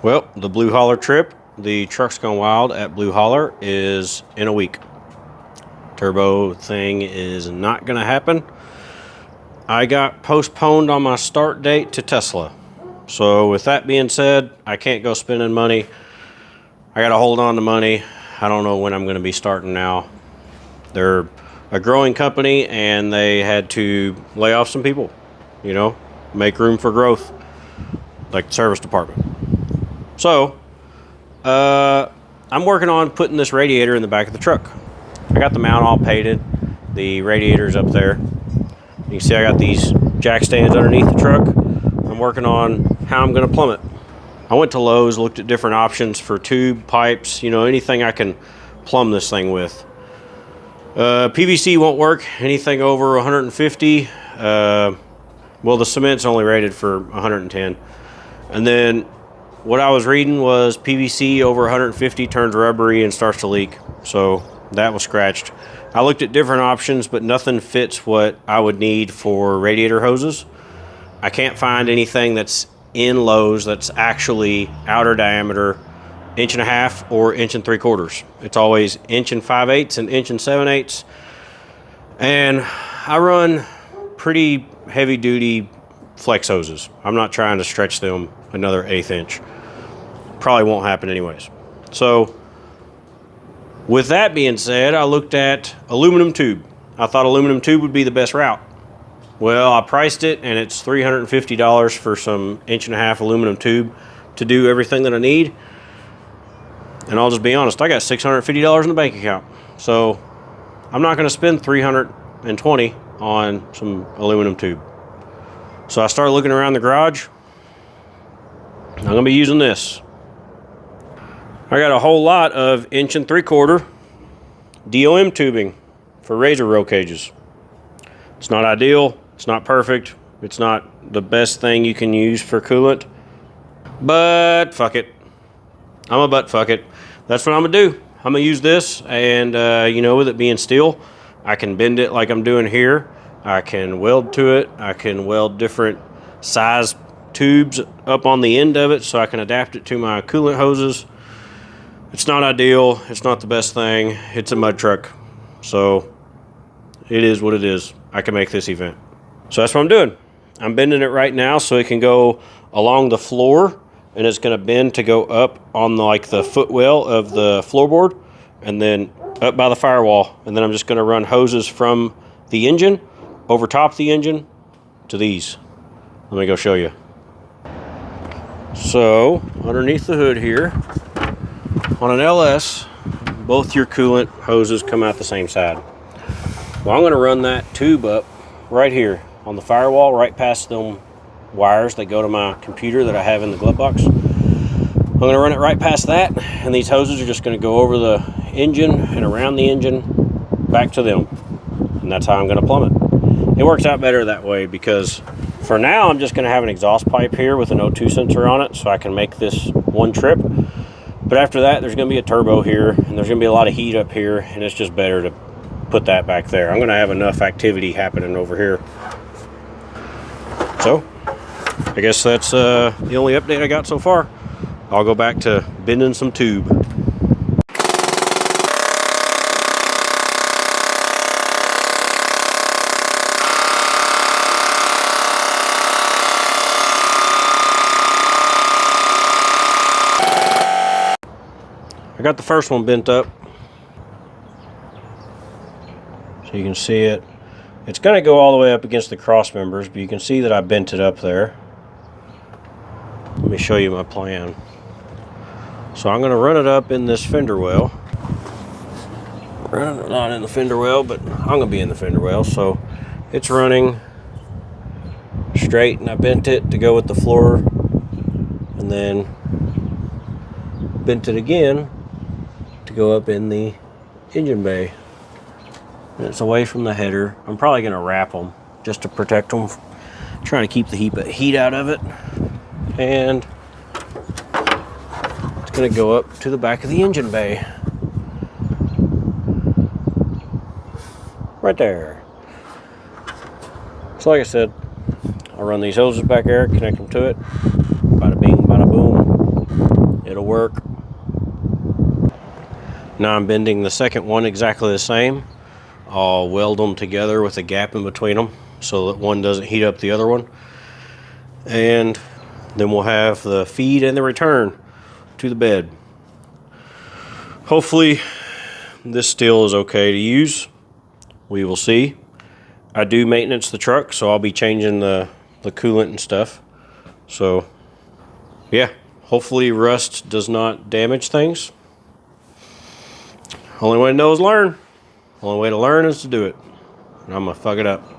Well, the Blue Holler trip, the Trucks Gone Wild at Blue Holler, is in a week. Turbo thing is not going to happen. I got postponed on my start date to Tesla. So with that being said, I can't go spending money. I got to hold on to money. I don't know when I'm going to be starting now. They're a growing company and they had to lay off some people, you know, make room for growth, like the service department. So, I'm working on putting this radiator in the back of the truck. I got the mount all painted. The radiator's up there. You can see I got these jack stands underneath the truck. I'm working on how I'm going to plumb it. I went to Lowe's, looked at different options for tube, pipes, you know, anything I can plumb this thing with. PVC won't work. Anything over 150. Well, the cement's only rated for 110. And then what I was reading was PVC over 150 turns rubbery and starts to leak. So that was scratched. I looked at different options, but nothing fits what I would need for radiator hoses. I can't find anything that's in Lowe's that's actually outer diameter 1.5 or 1 3/4. It's always 1 5/8 and 1 7/8. And I run pretty heavy duty flex hoses. I'm not trying to stretch them another 1/8 inch. Probably won't happen anyways. So with that being said, I looked at aluminum tube. I thought aluminum tube would be the best route. Well, I priced it and it's $350 for some 1.5 aluminum tube to do everything that I need. And I'll just be honest, I got $650 in the bank account. So I'm not going to spend $320 on some aluminum tube. So I started looking around the garage. I'm going to be using this. I got a whole lot of 1 3/4 DOM tubing for razor roll cages. It's not ideal. It's not perfect. It's not the best thing you can use for coolant. But fuck it. I'm a butt fuck it. That's what I'm going to do. I'm going to use this. And, you know, with it being steel, I can bend it like I'm doing here. I can weld to it. I can weld different size tubes up on the end of it so I can adapt it to my coolant hoses. It's not ideal. It's not the best thing. It's a mud truck. So it is what it is. I can make this event. So that's what I'm doing. I'm bending it right now so it can go along the floor, and it's going to bend to go up on the footwell of the floorboard and then up by the firewall. And then I'm just going to run hoses from the engine over top the engine to these. Let me go show you. So underneath the hood here, on an LS, both your coolant hoses come out the same side. Well, I'm going to run that tube up right here on the firewall, right past them wires that go to my computer that I have in the glove box. I'm going to run it right past that, and these hoses are just going to go over the engine and around the engine back to them. And that's how I'm going to plumb it. It works out better that way because for now I'm just going to have an exhaust pipe here with an O2 sensor on it so I can make this one trip. But after that, there's going to be a turbo here, and there's going to be a lot of heat up here, and it's just better to put that back there. I'm going to have enough activity happening over here. So, I guess that's the only update I got so far. I'll go back to bending some tube. I got the first one bent up, so you can see it. It's going to go all the way up against the cross members, but you can see that I bent it up there. Let me show you my plan. So I'm going to run it up in this fender well. Not in the fender well, but I'm going to be in the fender well. So it's running straight, and I bent it to go with the floor, and then bent it again to go up in the engine bay. And it's away from the header. I'm probably going to wrap them just to protect them, trying to keep the heat out of it. And it's going to go up to the back of the engine bay. Right there. So like I said, I'll run these hoses back there, connect them to it. Bada bing, bada boom. It'll work. Now I'm bending the second one exactly the same. I'll weld them together with a gap in between them so that one doesn't heat up the other one. And then we'll have the feed and the return to the bed. Hopefully this steel is okay to use. We will see. I do maintenance the truck, so I'll be changing the coolant and stuff. So yeah, hopefully rust does not damage things. Only way to know is learn. Only way to learn is to do it. And I'm gonna fuck it up.